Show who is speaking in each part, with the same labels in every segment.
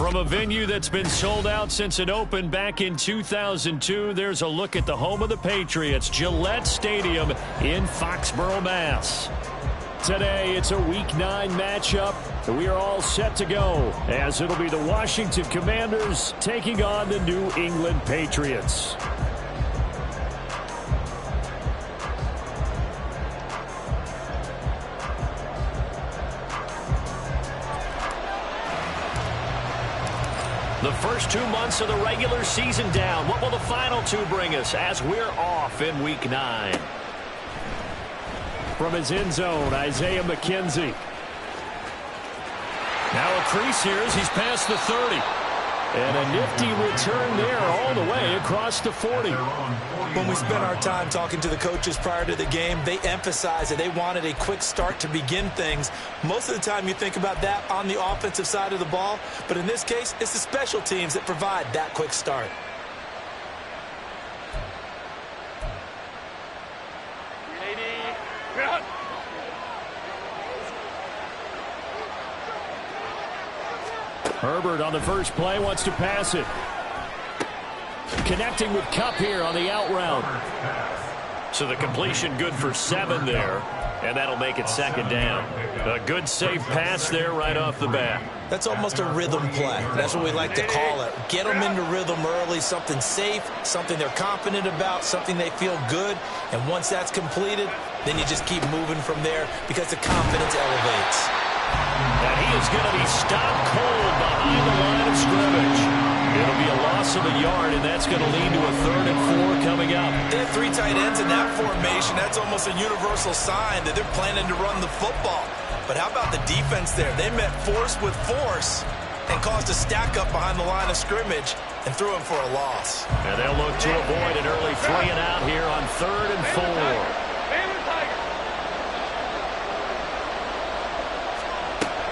Speaker 1: From a venue that's been sold out since it opened back in 2002, there's a look at the home of the Patriots, Gillette Stadium in Foxborough, Mass. Today, it's a Week 9 matchup. We are all set to go, as it'll be the Washington Commanders taking on the New England Patriots. The first 2 months of the regular season down. What will the final 2 bring us as we're off in Week 9? From his end zone, Isaiah McKenzie. Now a crease here as he's past the 30. And a nifty return there all the way across the 40.
Speaker 2: When we spent our time talking to the coaches prior to the game, they emphasized that they wanted a quick start to begin things. Most of the time you think about that on the offensive side of the ball, but in this case, it's the special teams that provide that quick start.
Speaker 1: Herbert on the first play wants to pass it. Connecting with Kupp here on the out route. So the completion good for 7 there, and that'll make it second down. A good safe pass there right off the bat.
Speaker 2: That's almost a rhythm play. That's what we like to call it. Get them into rhythm early, something safe, something they're confident about, something they feel good. And once that's completed, then you just keep moving from there because the confidence elevates.
Speaker 1: And he is going to be stopped cold behind the line of scrimmage. It'll be a loss of a yard, and that's going to lead to a 3rd and 4 coming up.
Speaker 2: They have 3 tight ends in that formation. That's almost a universal sign that they're planning to run the football. But how about the defense there? They met force with force and caused a stack up behind the line of scrimmage and threw him for a loss.
Speaker 1: And they'll look to avoid an early 3 and out here on 3rd and 4.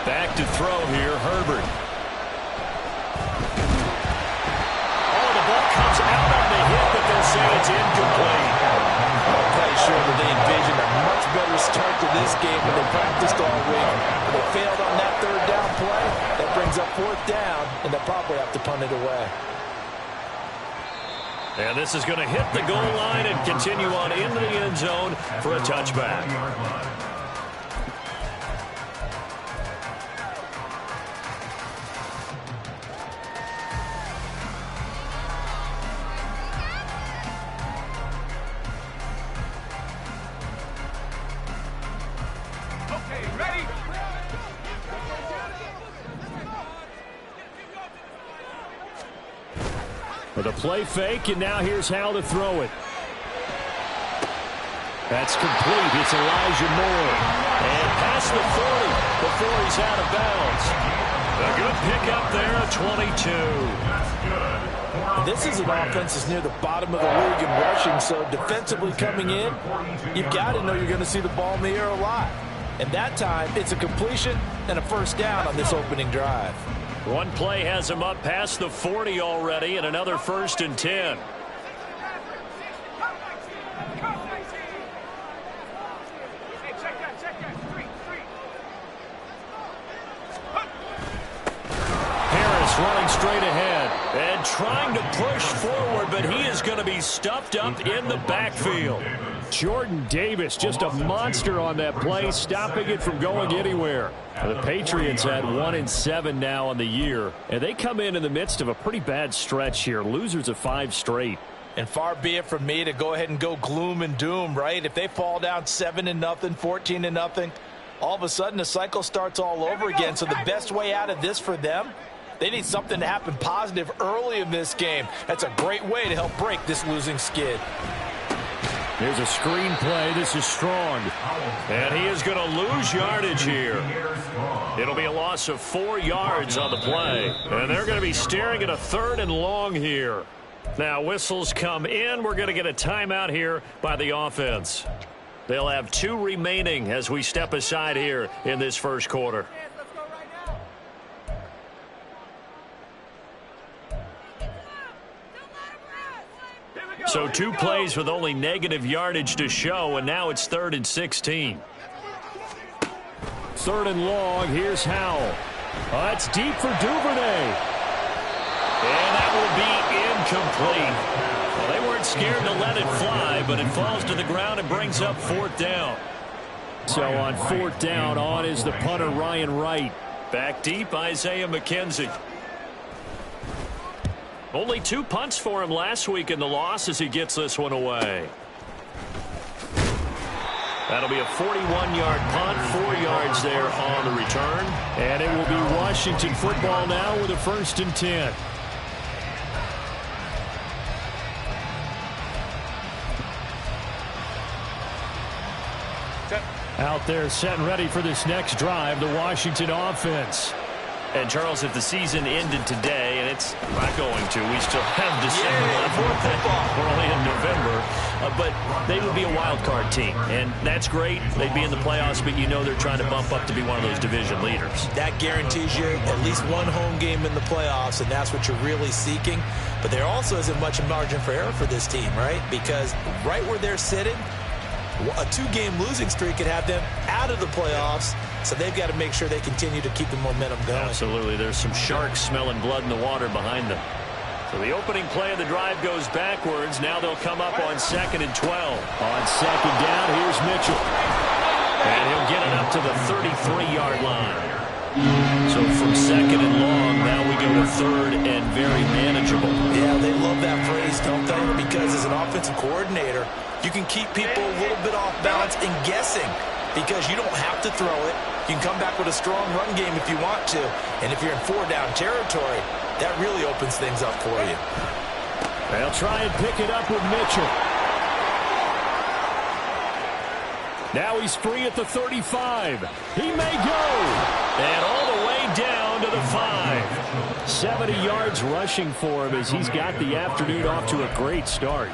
Speaker 1: Back to throw here, Herbert. Oh, the ball comes out on the hit, but they'll say it's incomplete.
Speaker 2: I'm quite sure that they envisioned a much better start to this game than they practiced all week. They failed on that 3rd down play. That brings up 4th down, and they'll probably have to punt it away.
Speaker 1: And this is going to hit the goal line and continue on into the end zone for a touchback. With a play fake, and now here's how to throw it. That's complete. It's Elijah Moore. And past the 40 before he's out of bounds. A good pickup there, 22.
Speaker 2: This is an offense that's near the bottom of the league in rushing, so defensively coming in, you've got to know you're going to see the ball in the air a lot. And that time, it's a completion and a 1st down on this opening drive.
Speaker 1: One play has him up past the 40 already, and another 1st and 10. Harris running straight ahead and trying to push forward, but he is going to be stuffed up in the backfield. Jordan Davis, just a monster on that play, stopping it from going anywhere. The Patriots at 1-7 now on the year, and they come in the midst of a pretty bad stretch here. Losers of 5 straight.
Speaker 2: And far be it from me to go ahead and go gloom and doom, right? If they fall down 7-0, 14-0, all of a sudden the cycle starts all over again. So the best way out of this for them, they need something to happen positive early in this game. That's a great way to help break this losing skid.
Speaker 1: Here's a screen play. This is Strong. And he is going to lose yardage here. It'll be a loss of 4 yards on the play. And they're going to be staring at a 3rd and long here. Now whistles come in. We're going to get a timeout here by the offense. They'll have 2 remaining as we step aside here in this first quarter. So 2 plays with only negative yardage to show, and now it's 3rd and 16. 3rd and long. Here's Howell. That's deep for Duvernay. And that will be incomplete. Well, they weren't scared to let it fly, but it falls to the ground and brings up 4th down. So on 4th down, on is the punter, Ryan Wright. Back deep, Isaiah McKenzie. Only 2 punts for him last week in the loss as he gets this one away. That'll be a 41-yard punt, 4 yards there on the return. And it will be Washington football now with a 1st and 10. Out there set and ready for this next drive, the Washington offense. And, Charles, if the season ended today, and it's not going to, we still have December left. We're only in November. But they would be a wild card team, and that's great. They'd be in the playoffs, but you know they're trying to bump up to be one of those division leaders.
Speaker 2: That guarantees you at least one home game in the playoffs, and that's what you're really seeking. But there also isn't much margin for error for this team, right? Because right where they're sitting, a 2-game losing streak could have them out of the playoffs, so they've got to make sure they continue to keep the momentum going.
Speaker 1: Absolutely. There's some sharks smelling blood in the water behind them. So the opening play of the drive goes backwards. Now they'll come up on 2nd and 12. On 2nd down, here's Mitchell. And he'll get it up to the 33-yard line. So from 2nd and long, now we go to 3rd and very manageable.
Speaker 2: Yeah, they love that phrase, don't they? Because as an offensive coordinator, you can keep people a little bit off balance and guessing because you don't have to throw it. You can come back with a strong run game if you want to. And if you're in 4-down territory, that really opens things up for you.
Speaker 1: They'll try and pick it up with Mitchell. Now he's free at the 35. He may go. And all the way down to the 5. 70 yards rushing for him as he's got the afternoon off to a great start.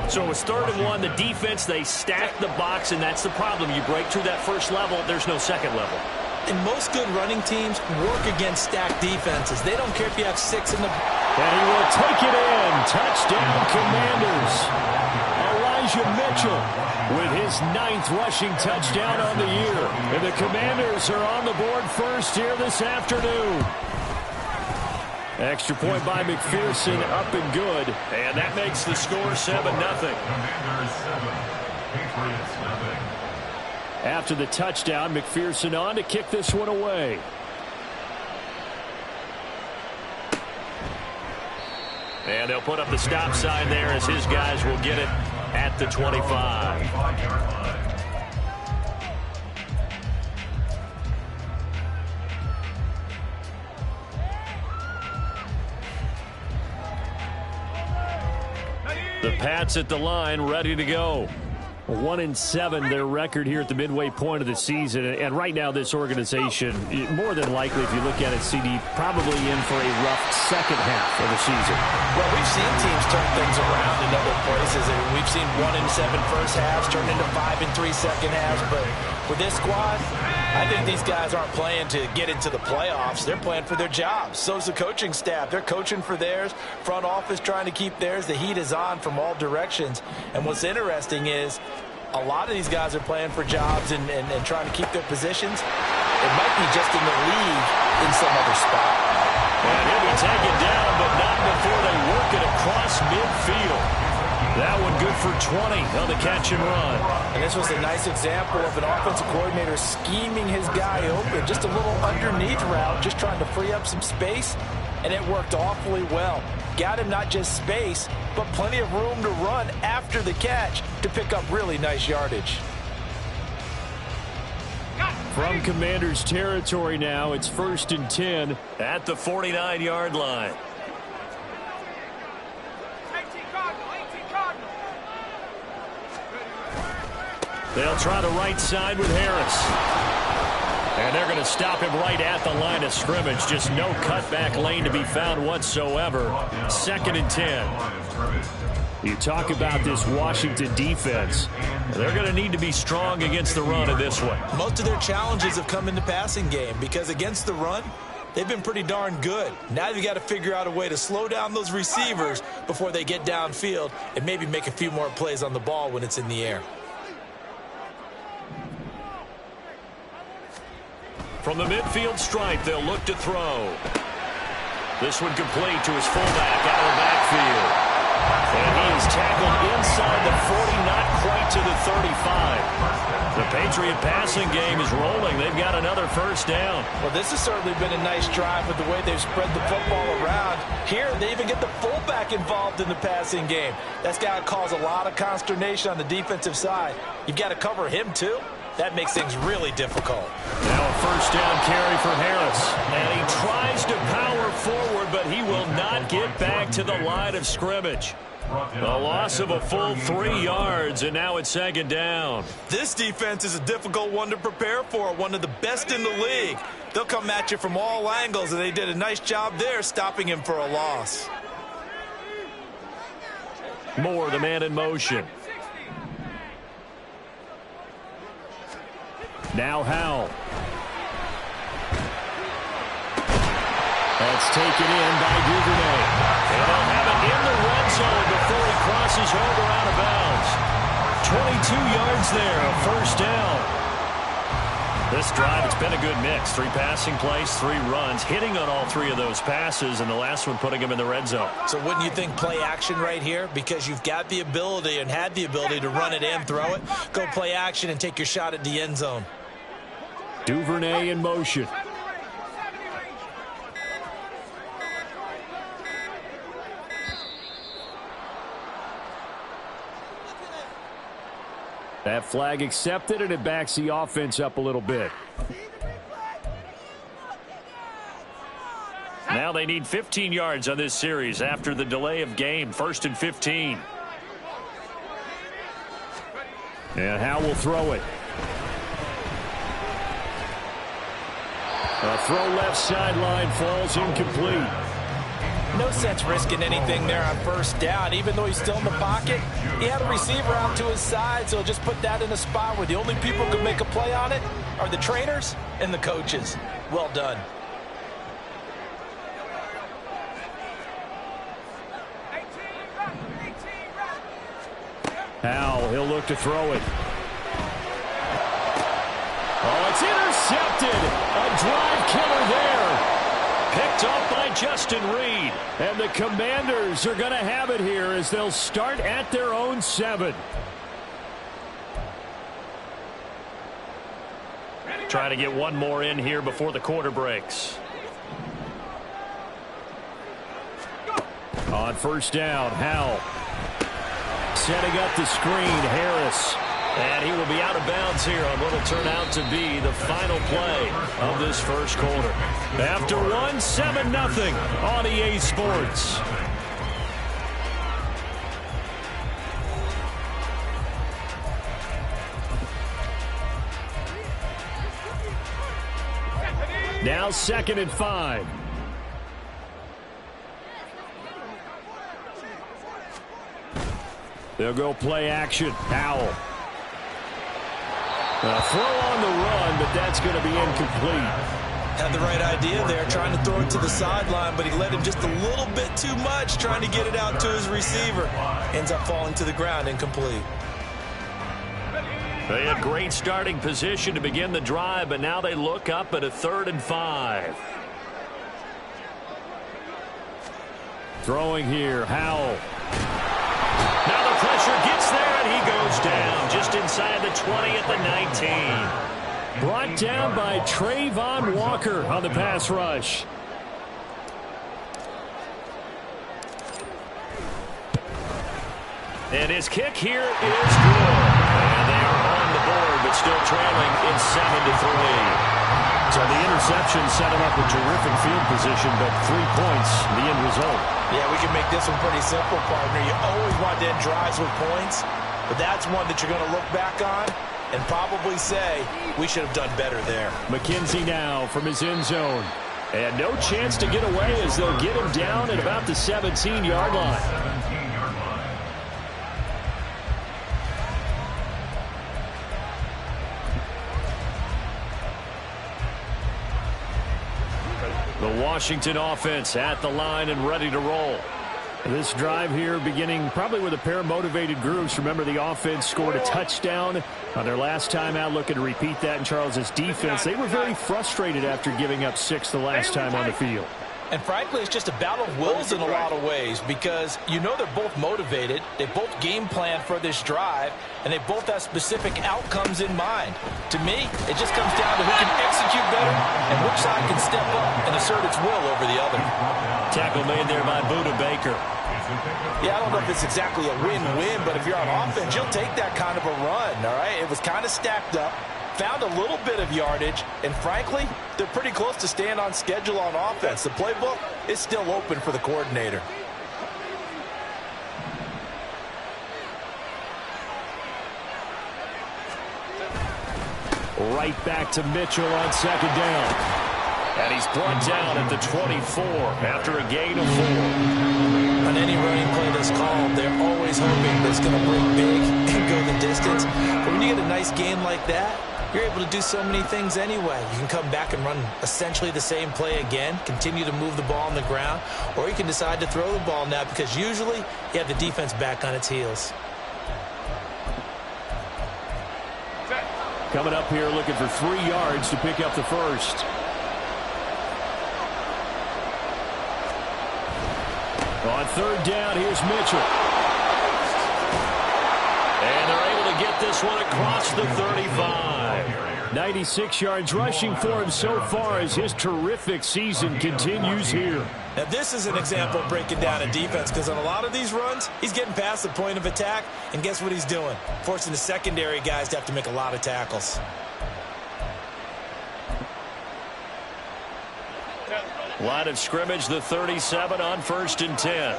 Speaker 1: So it's 3rd and 1. The defense, they stack the box, and that's the problem. You break through that first level, there's no second level.
Speaker 2: And most good running teams work against stacked defenses. They don't care if you have 6 in the...
Speaker 1: And he will take it in. Touchdown, Commanders. Elijah Mitchell with his 9th rushing touchdown on the year. And the Commanders are on the board first here this afternoon. Extra point by McPherson, up and good. And that makes the score 7-0. After the touchdown, McPherson on to kick this one away. And they'll put up the stop sign there as his guys will get it at the 25. The Pats at the line, ready to go. 1-7 their record here at the midway point of the season, and right now this organization, more than likely, if you look at it, CD, probably in for a rough second half of the season.
Speaker 2: Well, we've seen teams turn things around in other places, and we've seen 1-7 first halves turn into 5-3 second halves, but with this squad, I think these guys aren't playing to get into the playoffs. They're playing for their jobs. So's the coaching staff. They're coaching for theirs. Front office trying to keep theirs. The heat is on from all directions. And what's interesting is a lot of these guys are playing for jobs and trying to keep their positions. It might be just in the league in some other spot.
Speaker 1: And he'll be taken down, but not before they work it across midfield. That one good for 20 on the catch and run.
Speaker 2: And this was a nice example of an offensive coordinator scheming his guy open. Just a little underneath route, just trying to free up some space, and it worked awfully well. Got him not just space, but plenty of room to run after the catch to pick up really nice yardage.
Speaker 1: From Commanders territory now, it's 1st and 10 at the 49-yard line. They'll try the right side with Harris. And they're going to stop him right at the line of scrimmage. Just no cutback lane to be found whatsoever. 2nd and 10. You talk about this Washington defense. They're going to need to be strong against the run in this one.
Speaker 2: Most of their challenges have come in the passing game because against the run, they've been pretty darn good. Now they've got to figure out a way to slow down those receivers before they get downfield and maybe make a few more plays on the ball when it's in the air.
Speaker 1: From the midfield stripe, they'll look to throw. This one complete to his fullback out of the backfield. And he is tackled inside the 40, not quite to the 35. The Patriot passing game is rolling. They've got another first down.
Speaker 2: Well, this has certainly been a nice drive with the way they've spread the football around. Here, they even get the fullback involved in the passing game. That's got to cause a lot of consternation on the defensive side. You've got to cover him, too. That makes things really difficult.
Speaker 1: Now a first down carry for Harris. And he tries to power forward, but he will not get back to the line of scrimmage. A loss of a full 3 yards, and now it's second down.
Speaker 2: This defense is a difficult one to prepare for, one of the best in the league. They'll come at you from all angles, and they did a nice job there stopping him for a loss.
Speaker 1: Moore, the man in motion. Now Howell. That's taken in by Duvernay. And they'll have it in the red zone before he crosses over out of bounds. 22 yards there, a first down. This drive, it's been a good mix. 3 passing plays, 3 runs, hitting on all 3 of those passes, and the last one putting him in the red zone.
Speaker 2: So wouldn't you think play action right here? Because you've got the ability and had the ability to run it and throw it. Go play action and take your shot at the end zone.
Speaker 1: Duvernay in motion. That flag accepted, and it backs the offense up a little bit. Now they need 15 yards on this series after the delay of game. 1st and 15. And Howe will throw it. A throw left sideline, falls incomplete.
Speaker 2: No sense risking anything there on first down. Even though he's still in the pocket, he had a receiver out to his side, so just put that in a spot where the only people who can make a play on it are the trainers and the coaches. Well done.
Speaker 1: Howell, he'll look to throw it. Oh, it's intercepted. A drive killer there. Picked up by Justin Reed. And the Commanders are going to have it here as they'll start at their own 7. Try to get one more in here before the quarter breaks. On first down, Howell. Setting up the screen, Harris. And he will be out of bounds here on what will turn out to be the final play of this first quarter. After 7-0 on EA Sports. Now 2nd and 5. They'll go play action. Howell. A throw on the run, but that's going to be incomplete.
Speaker 2: Had the right idea there, trying to throw it to the sideline, but he let him just a little bit too much, trying to get it out to his receiver. Ends up falling to the ground, incomplete.
Speaker 1: They had great starting position to begin the drive, but now they look up at a 3rd and 5. Throwing here, Howell. Now the pressure gets there, and he goes down just inside the 20 at the 19. Brought down by Trayvon Walker on the pass rush. And his kick here is good. And they are on the board, but still trailing in 7-3. So the interception set him up with terrific field position, but 3 points, the end result.
Speaker 2: Yeah, we can make this one pretty simple, partner. You always want to end drives with points, but that's one that you're going to look back on and probably say, we should have done better there.
Speaker 1: McKenzie now from his end zone. And no chance to get away as they'll get him down at about the 17-yard line. The Washington offense at the line and ready to roll. This drive here beginning probably with a pair of motivated groups. Remember, the offense scored a touchdown on their last time out, looking to repeat that in Charles's defense. They were very frustrated after giving up 6 the last time on the field.
Speaker 2: And frankly, it's just a battle of wills in a lot of ways because you know they're both motivated, they both game plan for this drive, and they both have specific outcomes in mind. To me, it just comes down to who can execute better and which side can step up and assert its will over the other.
Speaker 1: Tackle made there by Budda Baker.
Speaker 2: Yeah, I don't know if it's exactly a win-win, but if you're on offense, you'll take that kind of a run, all right? It was kind of stacked up. Found a little bit of yardage, and frankly, they're pretty close to staying on schedule on offense. The playbook is still open for the coordinator.
Speaker 1: Right back to Mitchell on second down. And he's brought down at the 24 after a gain of 4.
Speaker 2: On any running play that's called, they're always hoping that it's going to break big and go the distance. But when you get a nice game like that, you're able to do so many things anyway. You can come back and run essentially the same play again, continue to move the ball on the ground, or you can decide to throw the ball now because usually you have the defense back on its heels.
Speaker 1: Coming up here looking for 3 yards to pick up the first. On third down, here's Mitchell. And they're able to get this one across the 35. 96 yards rushing for him so far as his terrific season continues here.
Speaker 2: Now, this is an example of breaking down a defense because on a lot of these runs, he's getting past the point of attack, and guess what he's doing? Forcing the secondary guys to have to make a lot of tackles.
Speaker 1: Line of scrimmage, the 37 on 1st and 10.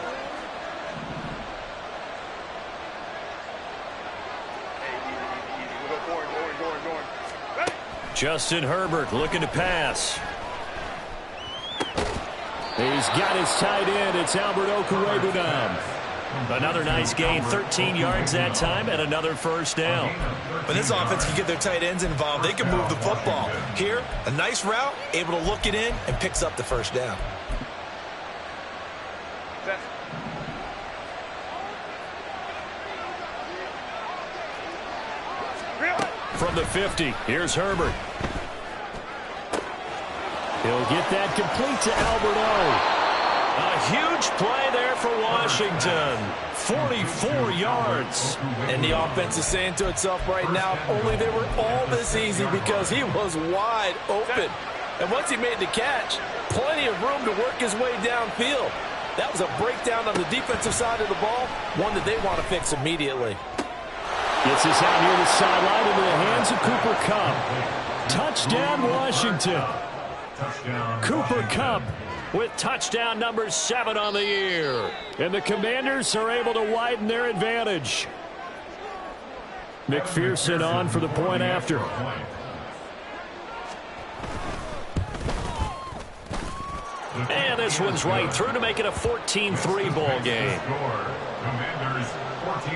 Speaker 1: Justin Herbert looking to pass. He's got his tight end. It's Albert Okwuegbunam. Another nice gain, 13 yards that time, and another first down.
Speaker 2: When this offense can get their tight ends involved, they can move the football. Here, a nice route, able to look it in, and picks up the first down.
Speaker 1: From the 50, here's Herbert. He'll get that complete to Albert O. A huge play there for Washington. 44 yards.
Speaker 2: And the offense is saying to itself right now, if only they were all this easy because he was wide open. And once he made the catch, plenty of room to work his way downfield. That was a breakdown on the defensive side of the ball, one that they want to fix immediately.
Speaker 1: Gets this out near the sideline into the hands of Cooper Kupp. Touchdown, Washington. Cooper Kupp with touchdown number 7 on the year. And the Commanders are able to widen their advantage. McPherson on for the point after. And this one's right through to make it a 14-3 ball game.
Speaker 3: Commanders 14,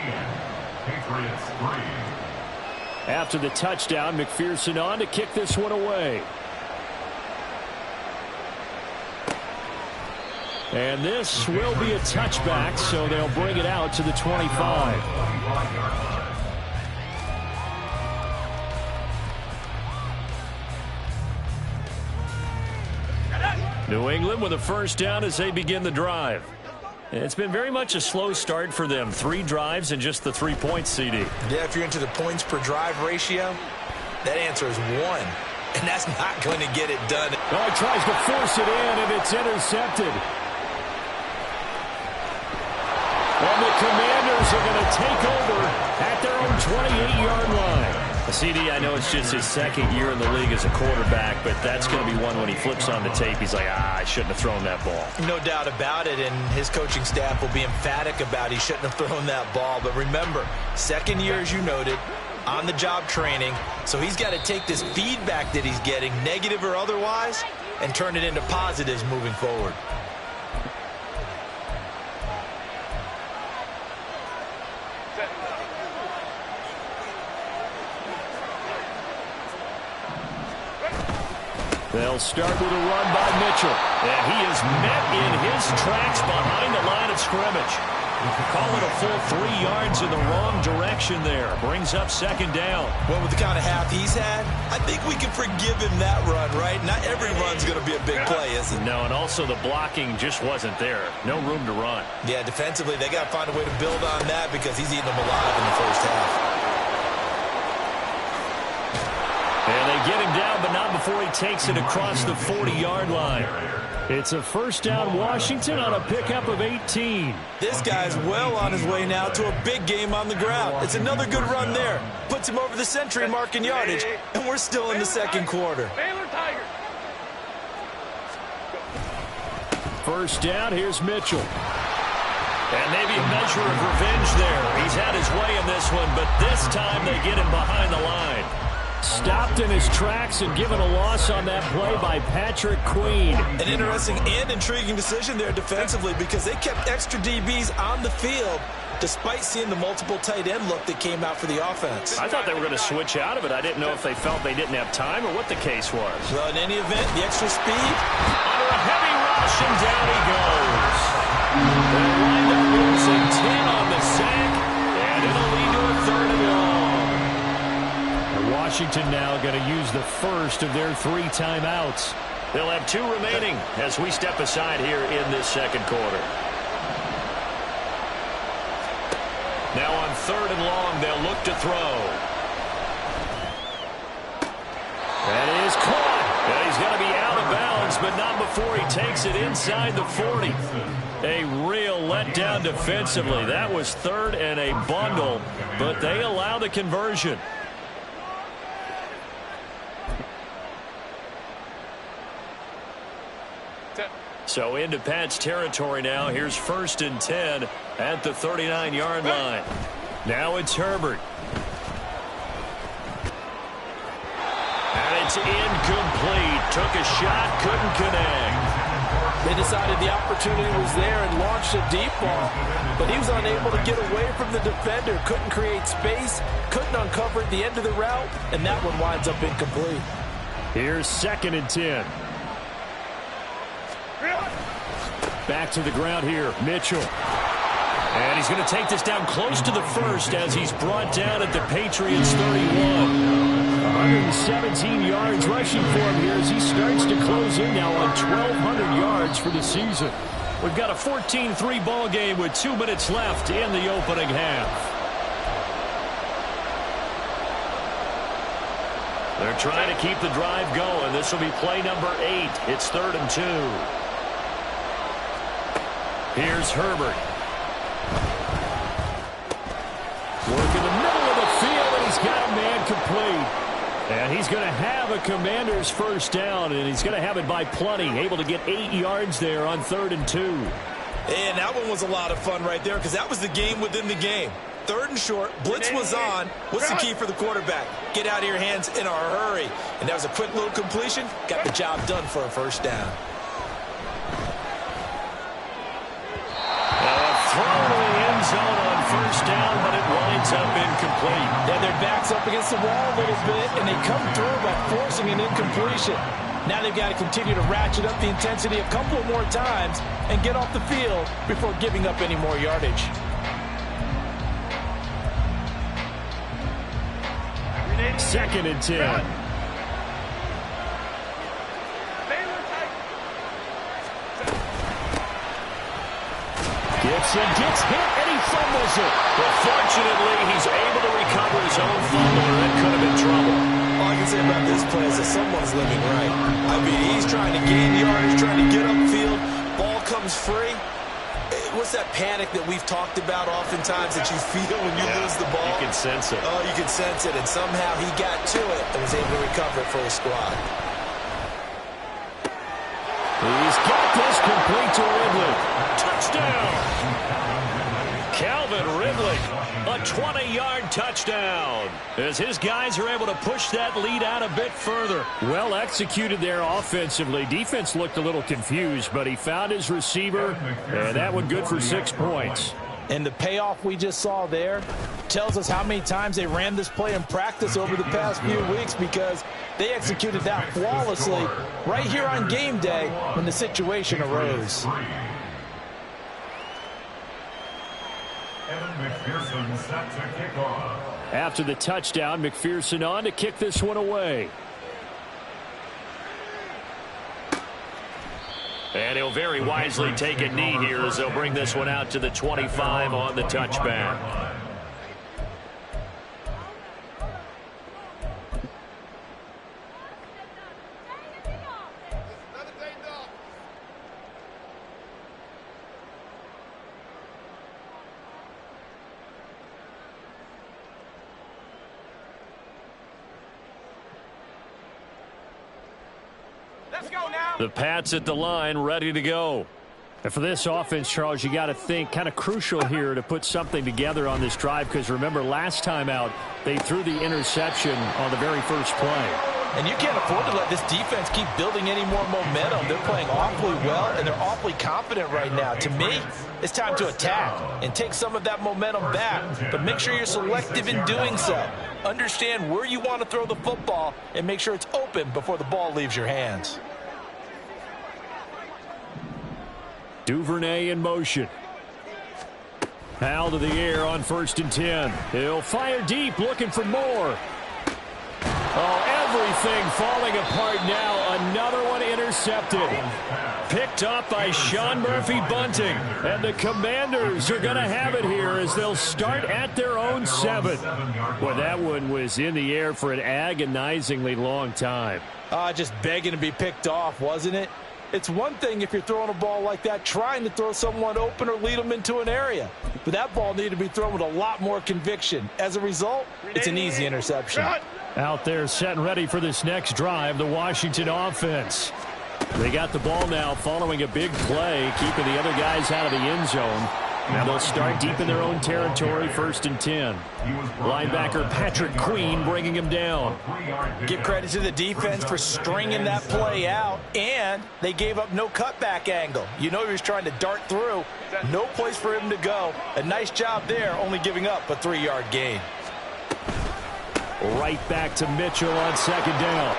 Speaker 3: Patriots 3.
Speaker 1: After the touchdown, McPherson on to kick this one away. And this will be a touchback, so they'll bring it out to the 25. New England with a first down as they begin the drive. It's been very much a slow start for them. 3 drives and just the 3 points, CD.
Speaker 2: Yeah, if you're into the points per drive ratio, that answer is 1. And that's not going to get it done.
Speaker 1: Oh, he tries to force it in, and it's intercepted. And the Commanders are going to take over at their own 28-yard line. CD, I know it's just his 2nd year in the league as a quarterback, but that's going to be one when he flips on the tape. He's like, I shouldn't have thrown that ball.
Speaker 2: No doubt about it, and his coaching staff will be emphatic about he shouldn't have thrown that ball. But remember, 2nd year, as you noted, on-the-job training, so he's got to take this feedback that he's getting, negative or otherwise, and turn it into positives moving forward.
Speaker 1: They'll start with a run by Mitchell. And he is met in his tracks behind the line of scrimmage. Call it a full 3 yards in the wrong direction there. Brings up second down.
Speaker 2: Well, with the kind of half he's had, I think we can forgive him that run, right? Not every run's going to be a big play, is it?
Speaker 1: No, and also the blocking just wasn't there. No room to run.
Speaker 2: Yeah, defensively, they got to find a way to build on that because he's eating them alive in the first half.
Speaker 1: And they get him down, but not before he takes it across the 40-yard line. It's a first down Washington on a pickup of 18.
Speaker 2: This guy's well on his way now to a big game on the ground. It's another good run there. Puts him over the century mark in yardage, and we're still in the second quarter.
Speaker 1: First down, here's Mitchell. And maybe a measure of revenge there. He's had his way in this one, but this time they get him behind the line. Stopped in his tracks and given a loss on that play by Patrick Queen.
Speaker 2: An interesting and intriguing decision there defensively because they kept extra DBs on the field despite seeing the multiple tight end look that came out for the offense.
Speaker 1: I thought they were going to switch out of it. I didn't know if they felt they didn't have time or what the case was.
Speaker 2: Well, in any event, the extra speed.
Speaker 1: Under a heavy rush, and down he goes. They wind up losing 10 on the sack, and it'll lead to a third and long. Washington now going to use the first of their 3 timeouts. They'll have 2 remaining as we step aside here in this second quarter. Now on third and long, they'll look to throw. That is caught. And he's going to be out of bounds, but not before he takes it inside the 40. A real letdown defensively. That was third and a bundle, but they allow the conversion. So into Pat's territory now. Here's first and 10 at the 39-yard line. Now it's Herbert. And it's incomplete. Took a shot, couldn't connect.
Speaker 2: They decided the opportunity was there and launched a deep ball, but he was unable to get away from the defender. Couldn't create space, couldn't uncover at the end of the route, and that one winds up incomplete.
Speaker 1: Here's second and 10. Back to the ground here, Mitchell. And he's going to take this down close to the first as he's brought down at the Patriots' 31. 117 yards rushing for him here as he starts to close in now on 1,200 yards for the season. We've got a 14-3 ball game with 2 minutes left in the opening half. They're trying to keep the drive going. This will be play number 8. It's 3rd and 2. Here's Herbert. Work in the middle of the field, and he's got a man complete. And he's going to have a Commander's first down, and he's going to have it by plenty. Able to get 8 yards there on 3rd and 2.
Speaker 2: And that one was a lot of fun right there because that was the game within the game. 3rd and short, blitz was on. What's the key for the quarterback? Get out of your hands in a hurry. And that was a quick little completion. Got the job done for a first down.
Speaker 1: Thrown to the end zone on first down, but it winds up incomplete.
Speaker 2: Yeah, their back's up against the wall a little bit, and they come through by forcing an incompletion. Now they've got to continue to ratchet up the intensity a couple more times and get off the field before giving up any more yardage.
Speaker 1: Second and 10. Gibson gets hit, and he fumbles it. But fortunately, he's able to recover his own fumble, or that could have been trouble.
Speaker 2: All I can say about this play is that someone's living right. I mean, he's trying to gain yardage, trying to get upfield. Ball comes free. What's that panic that we've talked about oftentimes that you feel when you lose the ball?
Speaker 1: You can sense it.
Speaker 2: Oh, you can sense it, and somehow he got to it and was able to recover it for his squad.
Speaker 1: He's got this complete to Ridley. Touchdown! Calvin Ridley, a 20-yard touchdown, as his guys are able to push that lead out a bit further. Well executed there offensively. Defense looked a little confused, but he found his receiver, and that one good for 6 points.
Speaker 2: And the payoff we just saw there tells us how many times they ran this play in practice over the past few weeks, because they executed that flawlessly right here on game day when the situation arose.
Speaker 3: McPherson set to kick off.
Speaker 1: After the touchdown, McPherson on to kick this one away. And he'll very wisely take a knee here as they'll bring this one out to the 25 on the touchback. The Pats at the line, ready to go. And for this offense, Charles, you got to think kind of crucial here to put something together on this drive, because remember last time out they threw the interception on the very first play.
Speaker 2: And you can't afford to let this defense keep building any more momentum. They're playing awfully well, and they're awfully confident right now. To me, it's time to attack and take some of that momentum back, but make sure you're selective in doing so. Understand where you want to throw the football and make sure it's open before the ball leaves your hands.
Speaker 1: Duvernay in motion. Hal to the air on 1st and 10. He'll fire deep, looking for more. Oh, everything falling apart now. Another one intercepted. Picked up by Sean Murphy-Bunting. And the Commanders are going to have it here as they'll start at their own 7. Well, that one was in the air for an agonizingly long time.
Speaker 2: Just begging to be picked off, wasn't it? It's one thing if you're throwing a ball like that, trying to throw someone open or lead them into an area. But that ball needed to be thrown with a lot more conviction. As a result, it's an easy interception.
Speaker 1: Out there set and ready for this next drive, the Washington offense. They got the ball now following a big play, keeping the other guys out of the end zone. Now they'll start deep in their own territory, 1st and 10. Linebacker Patrick Queen bringing him down.
Speaker 2: Give credit to the defense for stringing that play out, and they gave up no cutback angle. You know he was trying to dart through. No place for him to go. A nice job there, only giving up a 3-yard gain.
Speaker 1: Right back to Mitchell on 2nd down.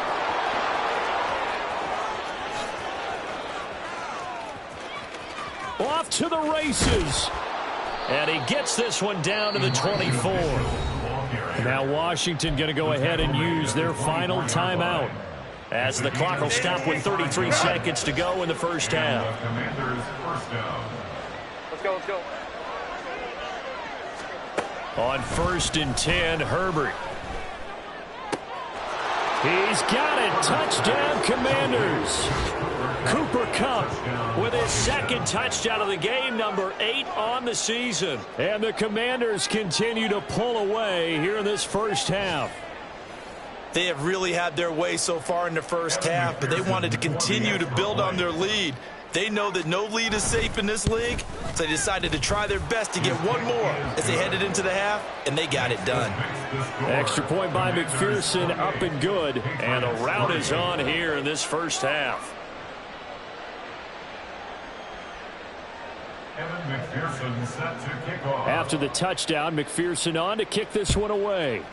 Speaker 1: Off to the races. And he gets this one down to the 24. Now Washington going to go ahead and use their final timeout, as the clock will stop with 33 seconds to go in the first half.
Speaker 4: Let's go, let's go.
Speaker 1: On 1st and 10, Herbert. He's got it. Touchdown, Commanders. Cooper Kupp with his 2nd touchdown of the game, number 8 on the season. And the Commanders continue to pull away here in this first half.
Speaker 2: They have really had their way so far in the first half, but they wanted to continue to build on their lead. They know that no lead is safe in this league, so they decided to try their best to get one more as they headed into the half, and they got it done.
Speaker 1: Extra point by McPherson, up and good. And a rout is on here in this first half.
Speaker 3: McPherson set to kick off.
Speaker 1: After the touchdown, McPherson on to kick this one away.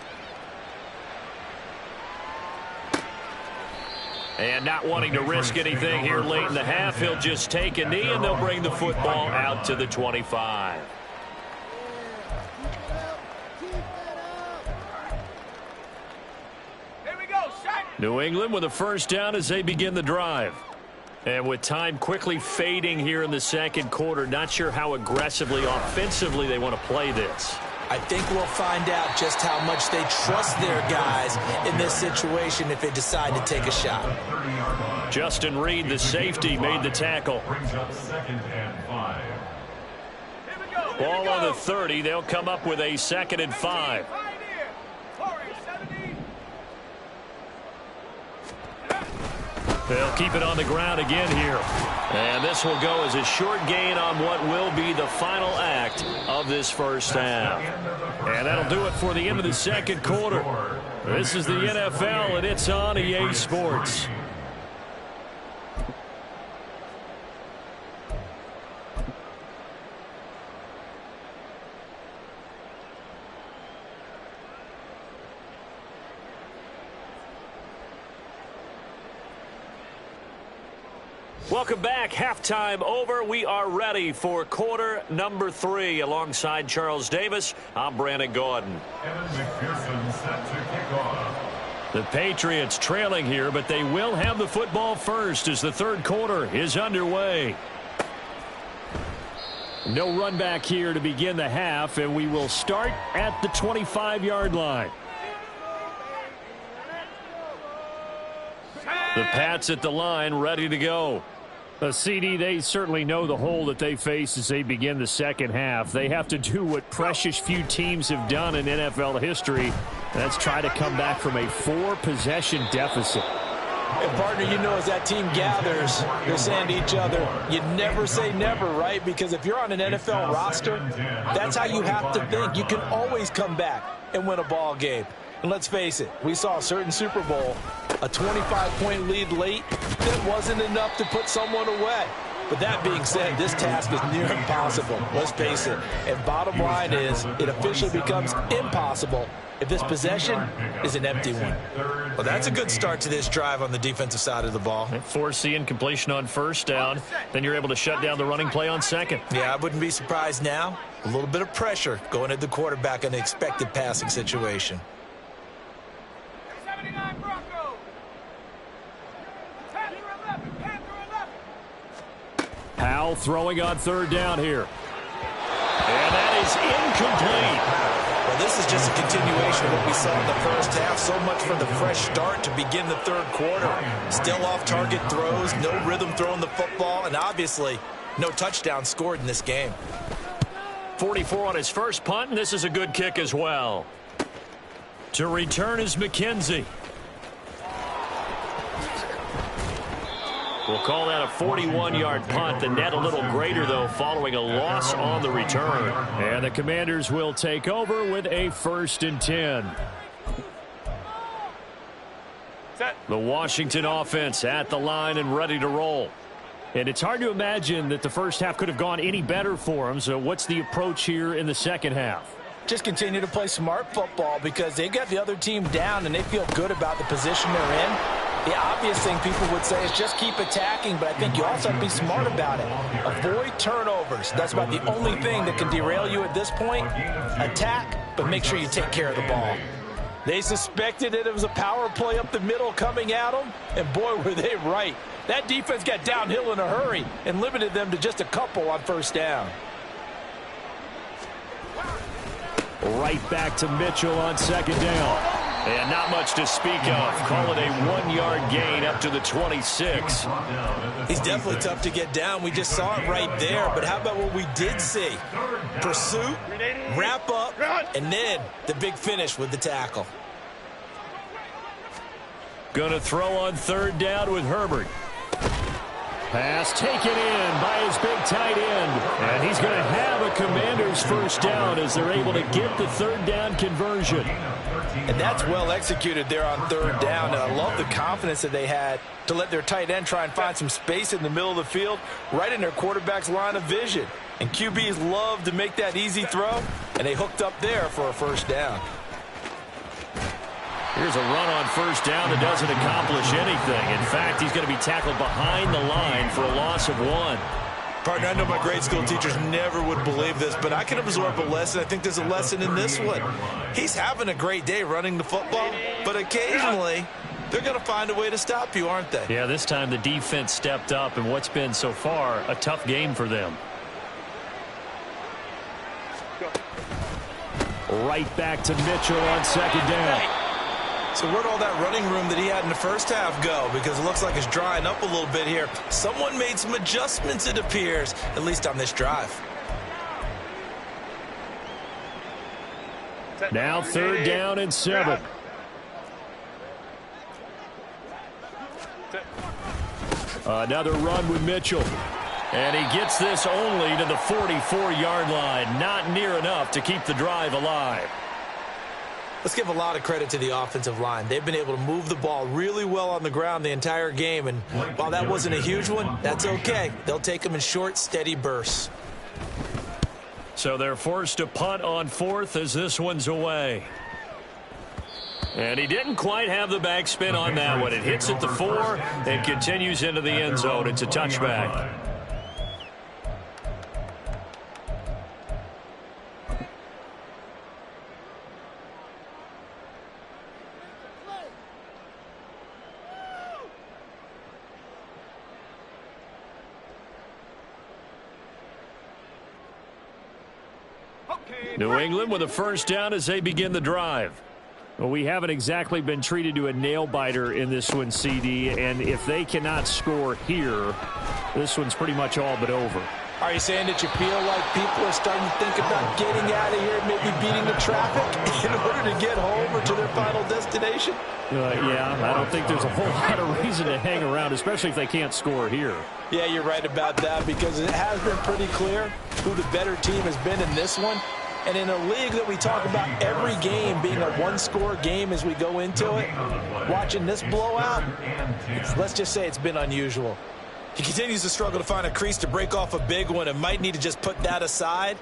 Speaker 1: And not wanting to risk anything here late in the half, he'll just take a knee, and they'll bring the football out to the 25.
Speaker 4: Here we go, shot.
Speaker 1: New England with a 1st down as they begin the drive. And with time quickly fading here in the 2nd quarter, not sure how aggressively, offensively they want to play this.
Speaker 2: I think we'll find out just how much they trust their guys in this situation if they decide to take a shot.
Speaker 1: Justin Reed, the safety, made the tackle. Ball on the 30. They'll come up with a 2nd and 5. They'll keep it on the ground again here. And this will go as a short gain on what will be the final act of this first half. And that'll do it for the end of the 2nd quarter. This is the NFL, and it's on EA Sports. Welcome back. Halftime over. We are ready for quarter number 3. Alongside Charles Davis, I'm Brandon Gordon.
Speaker 3: Evan McPherson set to kick off.
Speaker 1: The Patriots trailing here, but they will have the football first as the third quarter is underway. No run back here to begin the half, and we will start at the 25-yard line. The Pats at the line, ready to go. CD, they certainly know the hole that they face as they begin the second half. They have to do what precious few teams have done in NFL history. That's try to come back from a 4-possession deficit.
Speaker 2: And, partner, you know, as that team gathers, they're saying to each other, you never say never, right? Because if you're on an NFL roster, that's how you have to think. You can always come back and win a ball game. And let's face it, we saw a certain Super Bowl, a 25-point lead late that wasn't enough to put someone away. But that being said, this task is near impossible. Let's face it. And bottom line is, it officially becomes impossible if this possession is an empty one.
Speaker 5: Well, that's a good start to this drive on the defensive side of the ball.
Speaker 1: Force the incompletion on first down. Then you're able to shut down the running play on second.
Speaker 5: Yeah, I wouldn't be surprised now. A little bit of pressure going at the quarterback in an expected passing situation.
Speaker 4: 79 Broncos. 10 through 11. 10 through 11.
Speaker 1: Powell throwing on third down here. And that is incomplete.
Speaker 5: Well, this is just a continuation of what we saw in the first half. So much for the fresh start to begin the third quarter. Still off-target throws, no rhythm throwing the football, and obviously no touchdown scored in this game.
Speaker 1: 44 on his first punt, and this is a good kick as well. To return is McKenzie. We'll call that a 41-yard punt. The net a little greater, though, following a loss on the return. And the Commanders will take over with a 1st and 10.
Speaker 4: Set.
Speaker 1: The Washington offense at the line and ready to roll. And it's hard to imagine that the first half could have gone any better for them. So what's the approach here in the second half?
Speaker 2: Just continue to play smart football because they got the other team down and they feel good about the position they're in. The obvious thing people would say is just keep attacking, but I think you also have to be smart about it. Avoid turnovers. That's about the only thing that can derail you at this point. Attack, but make sure you take care of the ball. They suspected that it was a power play up the middle coming at them, and boy, were they right. That defense got downhill in a hurry and limited them to just a couple on first down.
Speaker 1: Right back to Mitchell on second down. And not much to speak of. Call it a 1-yard gain up to the 26.
Speaker 5: He's definitely tough to get down. We just saw it right there. But how about what we did see? Pursuit, wrap up, and then the big finish with the tackle.
Speaker 1: Gonna throw on third down with Herbert. Pass taken in by his big tight end. And he's going to have a Commanders first down as they're able to get the third down conversion.
Speaker 2: And that's well executed there on third down. And I love the confidence that they had to let their tight end try and find some space in the middle of the field, right in their quarterback's line of vision. And QBs love to make that easy throw, and they hooked up there for a first down.
Speaker 1: Here's a run on first down that doesn't accomplish anything. In fact, he's going to be tackled behind the line for a loss of 1.
Speaker 5: Partner, I know my grade school teachers never would believe this, but I can absorb a lesson. I think there's a lesson in this one. He's having a great day running the football, but occasionally they're going to find a way to stop you, aren't they?
Speaker 1: Yeah, this time the defense stepped up in what's been so far a tough game for them. Right back to Mitchell on second down.
Speaker 5: So where'd all that running room that he had in the first half go? Because it looks like it's drying up a little bit here. Someone made some adjustments, it appears, at least on this drive.
Speaker 1: Now third down and 7. Another run with Mitchell. And he gets this only to the 44-yard line. Not near enough to keep the drive alive.
Speaker 5: Let's give a lot of credit to the offensive line. They've been able to move the ball really well on the ground the entire game. And while that wasn't a huge one, that's okay. They'll take them in short, steady bursts.
Speaker 1: So they're forced to punt on fourth as this one's away. And he didn't quite have the backspin on that one. It hits at the 4 and continues into the end zone. It's a touchback. New England with a first down as they begin the drive.
Speaker 6: Well, we haven't exactly been treated to a nail-biter in this one, CD, and if they cannot score here, this one's pretty much all but over.
Speaker 2: Are you saying that you feel like people are starting to think about getting out of here and maybe beating the traffic in order to get home or to their final destination?
Speaker 6: Yeah, I don't think there's a whole lot of reason to hang around, especially if they can't score here.
Speaker 2: Yeah, you're right about that, because it has been pretty clear who the better team has been in this one. And in a league that we talk about every game being a one-score game as we go into it, watching this blowout, let's just say it's been unusual.
Speaker 5: He continues to struggle to find a crease to break off a big one and might need to just put that aside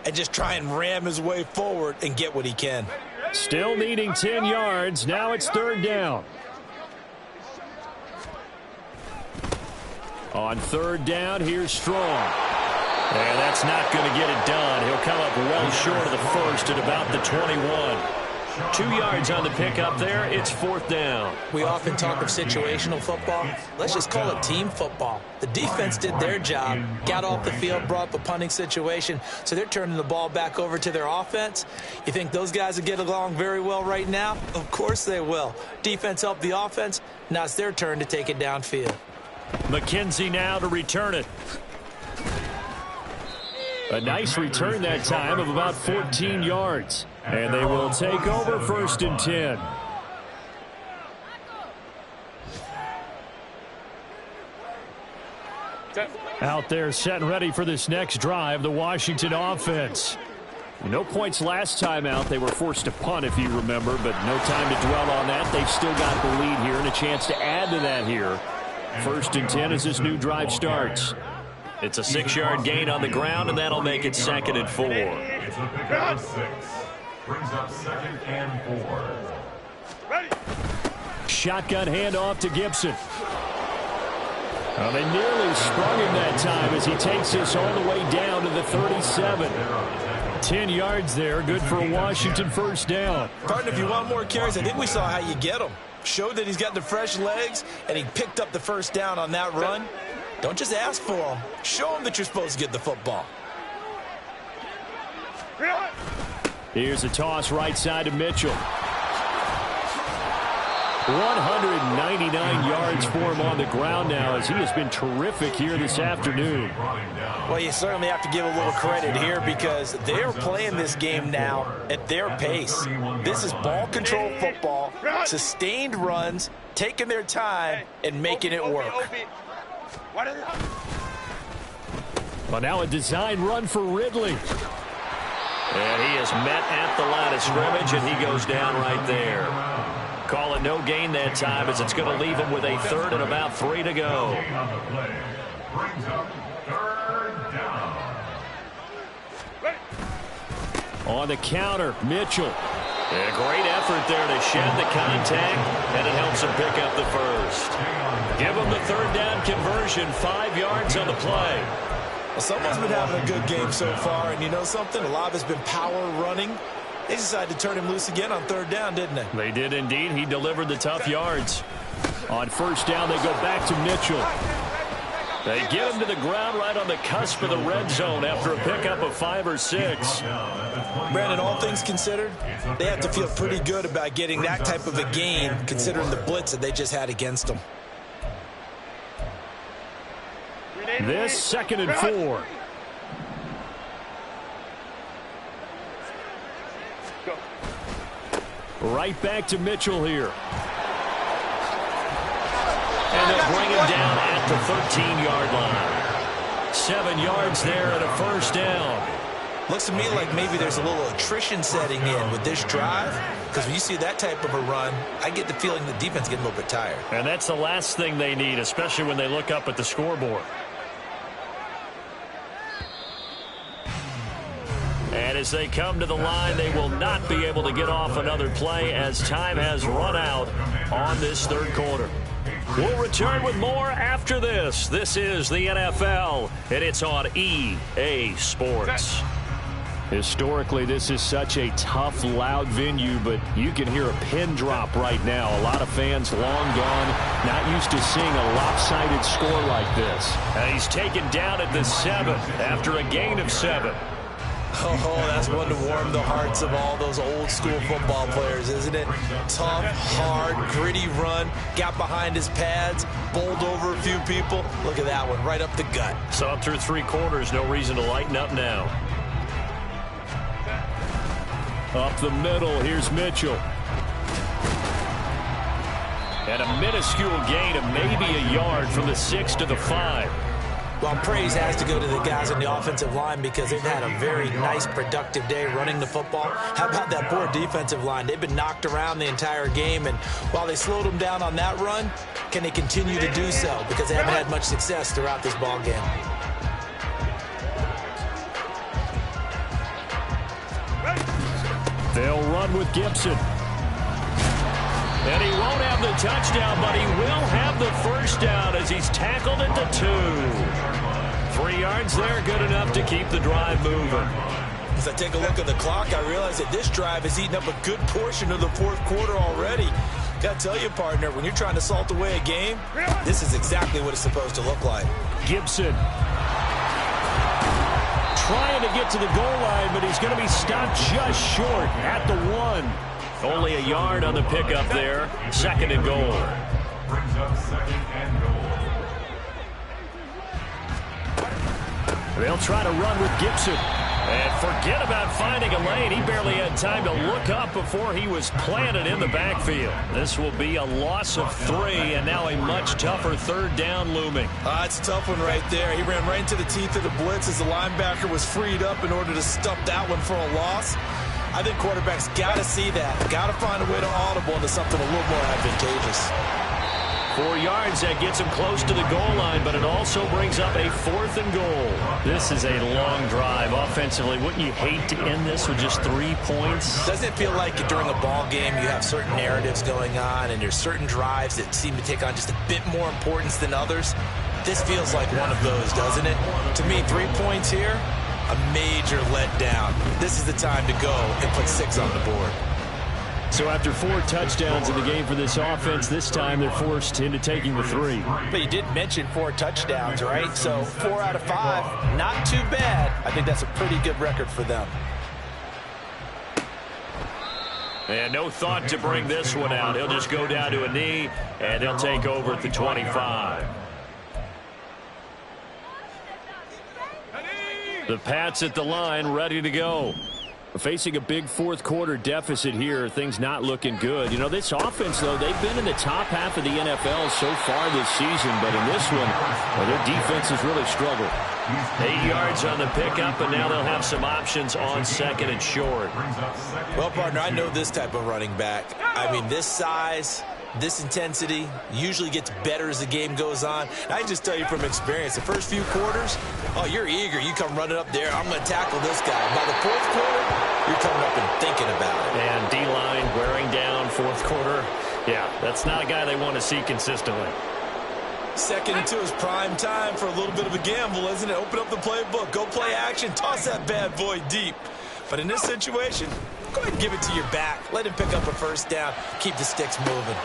Speaker 5: and just try and ram his way forward and get what he can.
Speaker 6: Still needing 10 yards. Now it's third down. On third down, here's Strong.
Speaker 1: And that's not going to get it done. He'll come up well short of the first at about the 21. 2 yards on the pickup there. It's fourth down.
Speaker 2: We often talk of situational football. Let's just call it team football. The defense did their job, got off the field, brought up a punting situation, so they're turning the ball back over to their offense. You think those guys will get along very well right now? Of course they will. Defense helped the offense. Now it's their turn to take it downfield.
Speaker 6: McKenzie now to return it. A nice return that time of about 14 yards. And they will take over first and 10. Out there set and ready for this next drive, the Washington offense. No points last time out. They were forced to punt, if you remember, but no time to dwell on that. They've still got the lead here and a chance to add to that here. First and 10 as this new drive starts.
Speaker 1: It's a 6-yard gain on the ground, and that'll make it second and 4.
Speaker 3: It's a pickup of 6. Brings up second and 4.
Speaker 4: Ready.
Speaker 6: Shotgun handoff to Gibson. Well, they nearly sprung him that time as he takes this all the way down to the 37. 10 yards there, good for a Washington first down.
Speaker 5: Partner, if you want more carries, I think we saw how you get them. Showed that he's got the fresh legs, and he picked up the first down on that run. Don't just ask for them. Show them that you're supposed to get the football.
Speaker 6: Here's a toss right side to Mitchell. 199 yards for him on the ground now as he has been terrific here this afternoon.
Speaker 2: Well, you certainly have to give a little credit here because they're playing this game now at their pace. This is ball control football, sustained runs, taking their time, and making it work.
Speaker 6: Well, now a design run for Ridley.
Speaker 1: And he is met at the line of scrimmage, and he goes down right there. Call it no gain that time as it's going to leave him with a third and about 3 to go.
Speaker 3: Brings up third down.
Speaker 6: On the counter, Mitchell.
Speaker 1: And a great effort there to shed the contact, and it helps him pick up the first. Give him the third down conversion, 5 yards on the play.
Speaker 5: Well, someone's been having a good game so far, and you know something? A lot of it's been power running. They decided to turn him loose again on third down, didn't they?
Speaker 6: They did indeed. He delivered the tough yards. On first down, they go back to Mitchell.
Speaker 1: They get him to the ground right on the cusp of the red zone after a pickup of 5 or 6.
Speaker 5: Brandon, all things considered, they have to feel pretty good about getting that type of a gain considering the blitz that they just had against them.
Speaker 6: This second and 4. Right back to Mitchell here.
Speaker 1: And they'll bring him down at the 13-yard line. 7 yards there and a first down.
Speaker 5: Looks to me like maybe there's a little attrition setting in with this drive, because when you see that type of a run, I get the feeling the defense getting a little bit tired.
Speaker 6: And that's the last thing they need, especially when they look up at the scoreboard. And
Speaker 1: And as they come to the line, they will not be able to get off another play as time has run out on this third quarter. We'll return with more after this. This is the NFL, and it's on EA Sports.
Speaker 6: Historically, this is such a tough, loud venue, but you can hear a pin drop right now. A lot of fans long gone, not used to seeing a lopsided score like this.
Speaker 1: And he's taken down at the 7 after a gain of 7.
Speaker 5: Oh, that's one to warm the hearts of all those old school football players, isn't it? Tough, hard, gritty run, got behind his pads, bowled over a few people. Look at that one, right up the gut.
Speaker 1: So up through 3 quarters, no reason to lighten up now.
Speaker 6: Up the middle, here's Mitchell.
Speaker 1: And a minuscule gain of maybe a yard from the 6 to the 5.
Speaker 2: Well, praise has to go to the guys on the offensive line because they've had a very nice, productive day running the football. How about that poor defensive line? They've been knocked around the entire game, and while they slowed them down on that run, can they continue to do so? Because they haven't had much success throughout this ball game.
Speaker 6: They'll run with Gibson.
Speaker 1: And he won't have the touchdown, but he will have the first down as he's tackled at the 2. 3 yards there, good enough to keep the drive moving.
Speaker 5: As I take a look at the clock, I realize that this drive has eaten up a good portion of the fourth quarter already. Got to tell you, partner, when you're trying to salt away a game, this is exactly what it's supposed to look like.
Speaker 6: Gibson trying to get to the goal line, but he's going to be stopped just short at the 1.
Speaker 1: Only a yard on the pickup there. 2nd and goal.
Speaker 3: Brings up 2nd and goal.
Speaker 1: They'll try to run with Gibson. And forget about finding a lane. He barely had time to look up before he was planted in the backfield. This will be a loss of 3, and now a much tougher 3rd down looming.
Speaker 5: It's a tough one right there. He ran right into the teeth of the blitz as the linebacker was freed up in order to stop that one for a loss. I think quarterbacks got to see that. Got to find a way to audible into something a little more advantageous.
Speaker 1: 4 yards, that gets him close to the goal line, but it also brings up a 4th and goal.
Speaker 6: This is a long drive offensively. Wouldn't you hate to end this with just 3 points?
Speaker 2: Doesn't it feel like during a ball game you have certain narratives going on and there's certain drives that seem to take on just a bit more importance than others? This feels like one of those, doesn't it? To me, 3 points here, a major letdown. This is the time to go and put 6 on the board.
Speaker 6: So after 4 touchdowns in the game for this offense, this time they're forced into taking the 3.
Speaker 2: But you did mention 4 touchdowns, right? So 4 out of 5, not too bad. I think that's a pretty good record for them.
Speaker 1: And no thought to bring this one out. He'll just go down to a knee, and they'll take over at the 25.
Speaker 6: The Pats at the line, ready to go. Facing a big fourth quarter deficit here, things not looking good. You know, this offense, though, they've been in the top half of the NFL so far this season, but in this one, their defense has really struggled.
Speaker 1: 8 yards on the pickup, and now they'll have some options on 2nd and short.
Speaker 2: Well, partner, I know this type of running back. I mean, this size, this intensity usually gets better as the game goes on. And I can just tell you from experience, the first few quarters, oh, you're eager. You come running up there, I'm going to tackle this guy. By the fourth quarter, you're coming up and thinking about it.
Speaker 1: And D-line wearing down fourth quarter. Yeah, that's not a guy they want to see consistently.
Speaker 5: 2nd and 2 is prime time for a little bit of a gamble, isn't it? Open up the playbook, go play action, toss that bad boy deep. But in this situation, go ahead and give it to your back. Let him pick up a first down. Keep the sticks moving.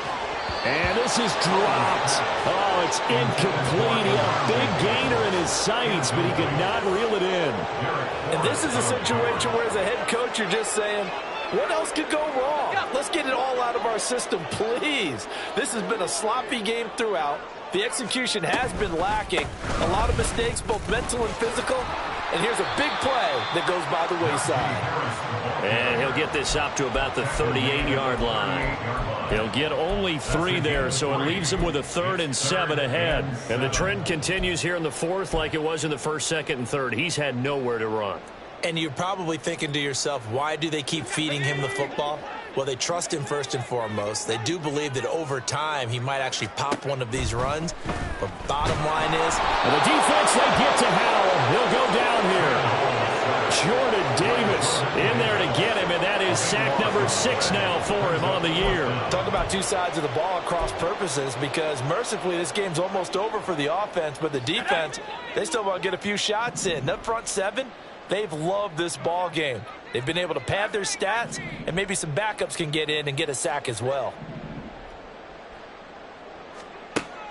Speaker 6: And this is dropped. Oh, it's incomplete. He had a big gainer in his sights, but he could not reel it in.
Speaker 2: And this is a situation where as a head coach, you're just saying, what else could go wrong? Let's get it all out of our system, please. This has been a sloppy game throughout. The execution has been lacking. A lot of mistakes, both mental and physical. And here's a big play that goes by the wayside.
Speaker 1: And he'll get this up to about the 38-yard line. He'll get only 3 there, so it leaves him with a 3rd and 7 ahead. And the trend continues here in the 4th like it was in the 1st, 2nd, and 3rd. He's had nowhere to run.
Speaker 2: And you're probably thinking to yourself, why do they keep feeding him the football? Well, they trust him first and foremost. They do believe that over time he might actually pop one of these runs. But bottom line is,
Speaker 6: and the defense, they get to Howell. He'll go down here. Jordan Davis in there to get him, and that is sack number 6 now for him on the year.
Speaker 2: Talk about two sides of the ball at cross purposes, because mercifully this game's almost over for the offense, but the defense, they still want to get a few shots in. That front seven, they've loved this ball game. They've been able to pad their stats, and maybe some backups can get in and get a sack as well.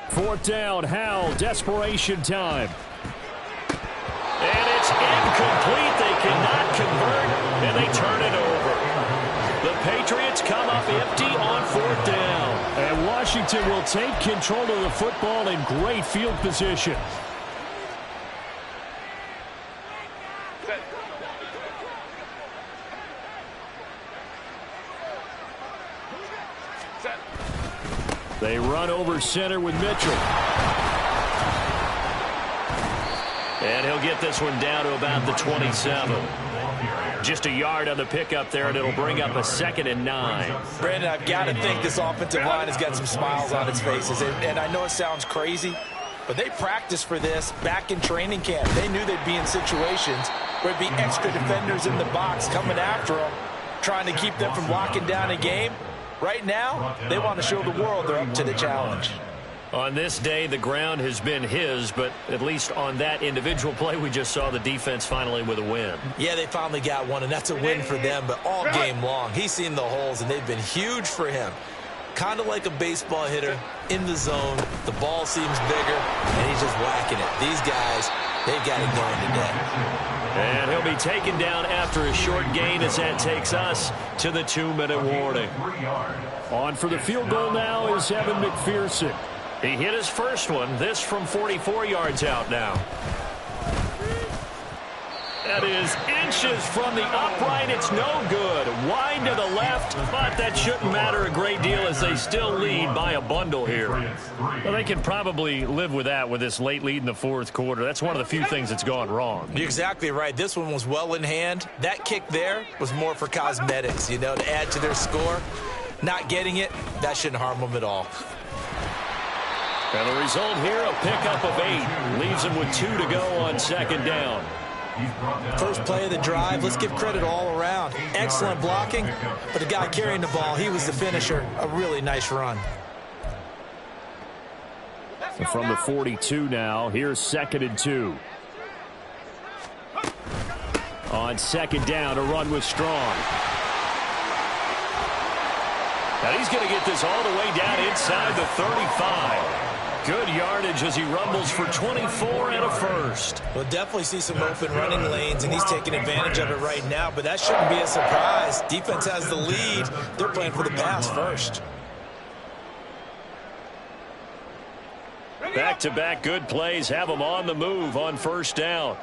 Speaker 6: 4th down, Howell, desperation time.
Speaker 1: And it's incomplete. They cannot convert, and they turn it over. The Patriots come up empty on 4th down.
Speaker 6: And Washington will take control of the football in great field position. They run over center with Mitchell.
Speaker 1: And he'll get this one down to about the 27. Just a yard on the pickup there, and it'll bring up a 2nd and 9.
Speaker 2: Brandon, I've got to think this offensive line has got some smiles on its faces. And I know it sounds crazy, but they practiced for this back in training camp. They knew they'd be in situations where there'd be extra defenders in the box coming after them, trying to keep them from locking down a game. Right now, they want to show the world they're up to the challenge.
Speaker 1: On this day, the ground has been his, but at least on that individual play, we just saw the defense finally with a win.
Speaker 2: Yeah, they finally got one, and that's a win for them, but all game long, he's seen the holes, and they've been huge for him. Kind of like a baseball hitter in the zone. The ball seems bigger, and he's just whacking it. These guys, they've got it going today.
Speaker 1: And he'll be taken down after a short gain as that takes us to the 2-minute warning.
Speaker 6: On for the field goal now is Evan McPherson.
Speaker 1: He hit his first one, this from 44 yards out now. That is inches from the upright. It's no good. Wide to the left, but that shouldn't matter a great deal as they still lead by a bundle here.
Speaker 6: Well, they can probably live with that with this late lead in the 4th quarter. That's one of the few things that's gone wrong.
Speaker 2: You're exactly right. This one was well in hand. That kick there was more for cosmetics, you know, to add to their score. Not getting it, that shouldn't harm them at all.
Speaker 1: And the result here, a pickup of 8. Leaves them with 2 to go on 2nd down.
Speaker 2: First play of the drive, let's give credit all around. Excellent blocking, but the guy carrying the ball, he was the finisher. A really nice run.
Speaker 6: So from the 42 now, here's 2nd and 2. On 2nd down, a run with Strong.
Speaker 1: And he's going to get this all the way down inside the 35. Good yardage as he rumbles for 24 and a first.
Speaker 2: We'll definitely see some open running lanes, and he's taking advantage of it right now, but that shouldn't be a surprise. Defense has the lead. They're playing for the pass first.
Speaker 1: Back-to-back good plays have them on the move on 1st down.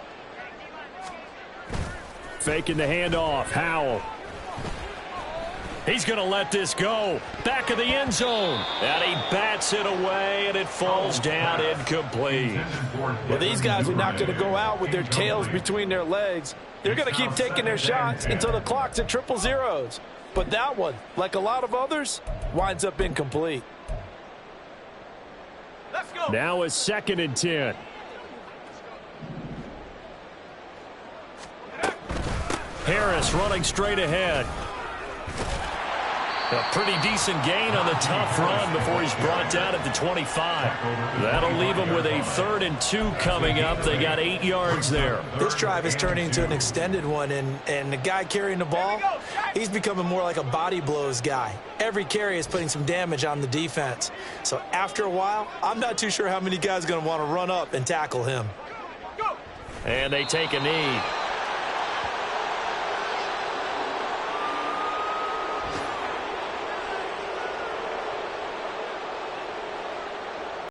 Speaker 6: Faking the handoff, Howell.
Speaker 1: He's going to let this go. Back of the end zone. And he bats it away, and it falls down incomplete.
Speaker 2: Well, these guys are not going to go out with their tails between their legs. They're going to keep taking their shots until the clock's at 000. But that one, like a lot of others, winds up incomplete.
Speaker 4: Let's go.
Speaker 6: Now it's 2nd and 10.
Speaker 1: Harris running straight ahead. A pretty decent gain on the tough run before he's brought down at the 25. That'll leave him with a 3rd and 2 coming up. They got 8 yards there.
Speaker 2: This drive is turning into an extended one, and the guy carrying the ball, he's becoming more like a body blows guy. Every carry is putting some damage on the defense. So after a while, I'm not too sure how many guys are going to want to run up and tackle him.
Speaker 1: And they take a knee.